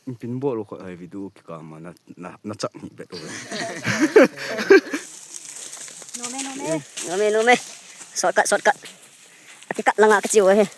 pinball ko ay video kama na chak ni beto. Nome. Shortcut. Cut lang nga kecil eh.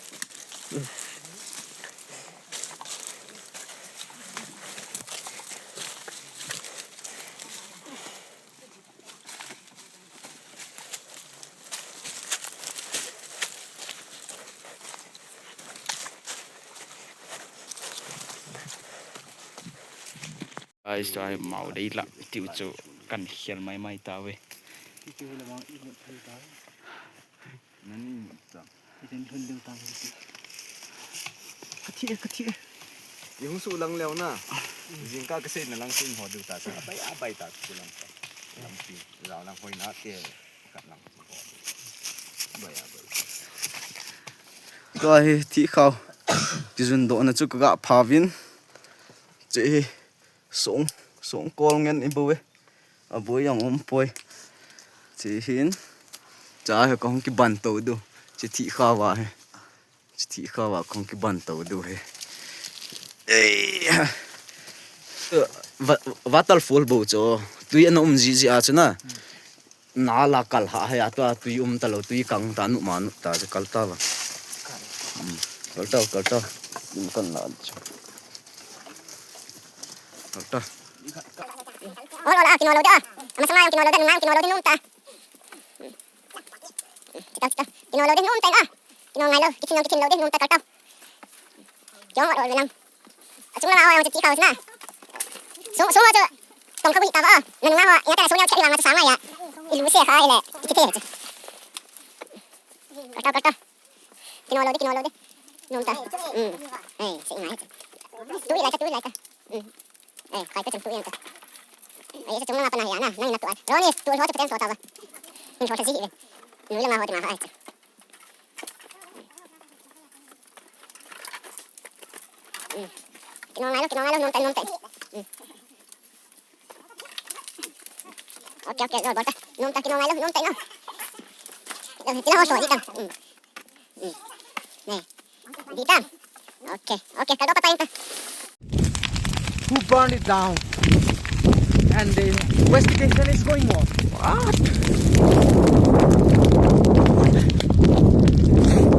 Ai cho màu đấy lắm tiêu chỗ cần khiên máy tao về Kati. Yung sulang leo na. Jingka kasi na lang sin ho duta sa abay ta kulang pa. Lampi. Lang hoy na ke kat lang. Abay. Kai ti khao. Ti jun do na chu ka phawin. Che song kol ngen ibu we. Abu yang poi. Che hin. Cha he kong ki ban to do. Che ti khawa he. Chỉ khawa kong ki ban to do he. Waterfall bo cho tui an ji a chuna na la kal ha ya to tui talo tui kang ta nu ma nu ta kal ta ba kal ta kan la kal ta Hola, kinolo da. Ama sama kinolo da nung ta. Kita kinolo da nung ta na. Kinolo ngai lo, kinolo da nung ta kal ta. Jong wa lo lang. Chúng nó ao chỉ cầu thế này. Số số cho tổng không bị tao vỡ. Nên nó họ nhớ cái số nhau chạy đi vào sáng này ạ. Đi lúa xe khai là cái thế chứ. Cắt. Kino lo đi. Nung ta. Này, sẽ ngay. Túi lại cả. Khai cái túi ta. Ấy chúng nó là phần này nè, này là tụi. Rồi nè, tụi họ cho tiền số tao rồi. Nhưng thôi gì vậy? Núi là mà họ thì mà phải. Kino ngai lo nung tay. Ok rồi bỏ ta. Nung ta kino ngai lo nung tay nó. Kino ho soi đi tam. Nè. Đi tam. Ok, cái đó patay ta. Who burned it down? And the investigation is going on.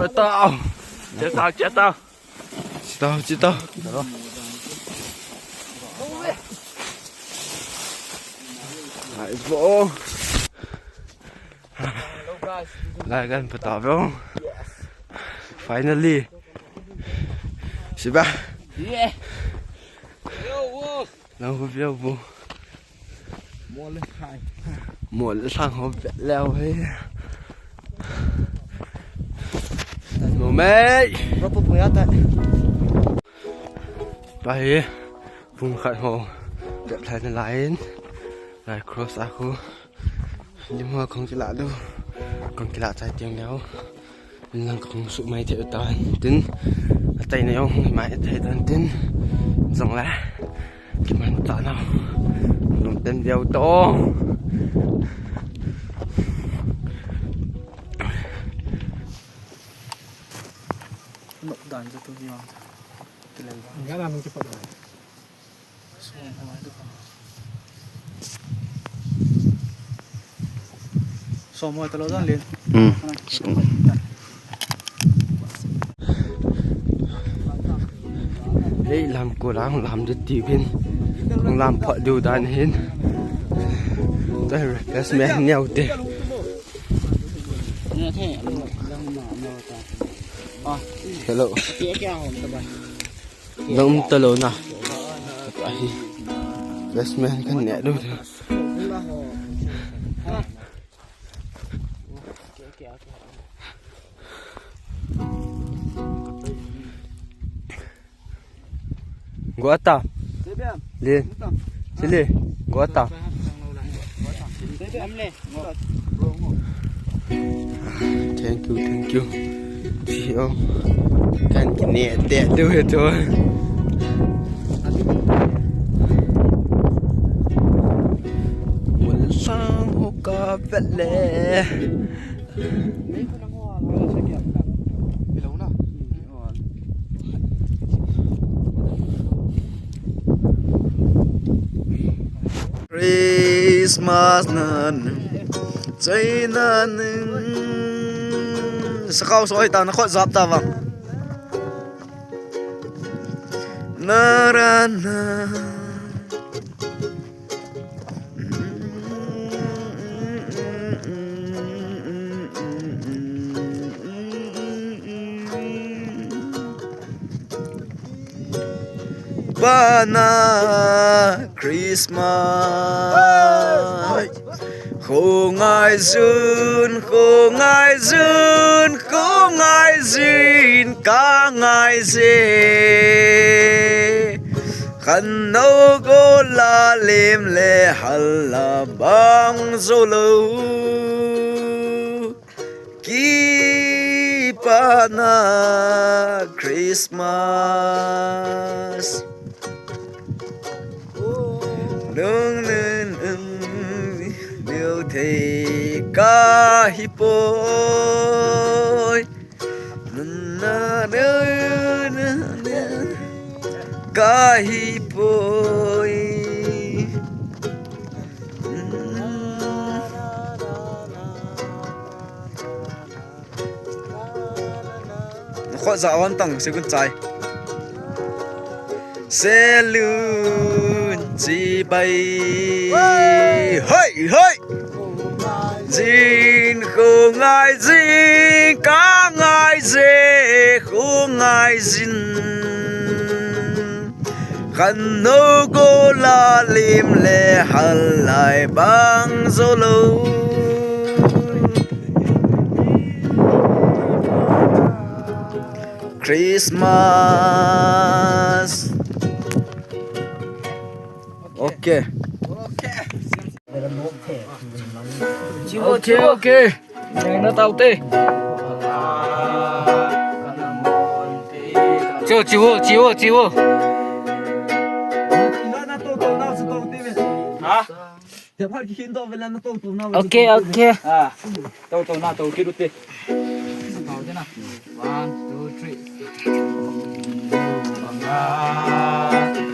what chết tao lại vỗ lại gần phải tỏ không finally chị ba lâu video vô mua lên sang hộp vẹt leo hết mồ mê Berapa punya tak? Baik, bungkat ho, tak lain lain, lai cross aku, cuma kong kila tu, kong kila cai tiang leo, lang kong suk mai tiap tan, tin, tay này ông mai tay tan tin, dòng lá, gimana tak nào, nung ten dia to. Dan satu dia. Enggak lah mungkin cepat lah. Semua itu. Semua itu loh dan Đây làm cô láng làm được tiêu pin, không làm phật điều đàn hết. Đây rồi, cái mẹ neo tê. Hello. Nông tơ lô nào. Best man kan nhẹ đâu thôi. Gua tao. Lên. Sini. Gua tao. Thank you. Chị ông cần cái nhẹ tẹt đâu hết thôi. Muốn sang hồ cà vẹt lệ. Christmas nan chơi nan sao soi ta nó khó dập ta vâng na ra na Bana Christmas Không ai duyên Không ai duyên Không ai duyên Cả ngày dê Khăn nâu cô la liêm lệ hẳn là băng dô lâu Kì Bana Christmas nương nên điều thì ca hi bôi na ca hi bôi khó dạo hoàn tầng sẽ con trai sẽ luôn chỉ bay hey hey Jin không ai Jin cả ngày dễ không ai Jin khăn nô cô la lim lệ hẳn lại băng dô lâu Christmas Okay. Ok. Này nó tao tê. Chivo. Hả? Ok. À. Tao na tao kia tê. Tao thế nào? 1, 2, 3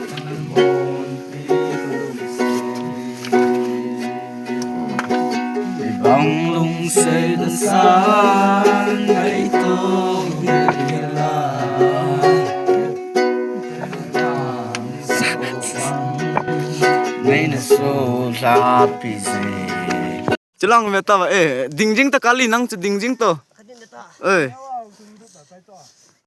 bóng lung xây đơn sáng ngày tôi là ngày nay số là bị gì Jelang meta ding jing ta kali nang ding jing to.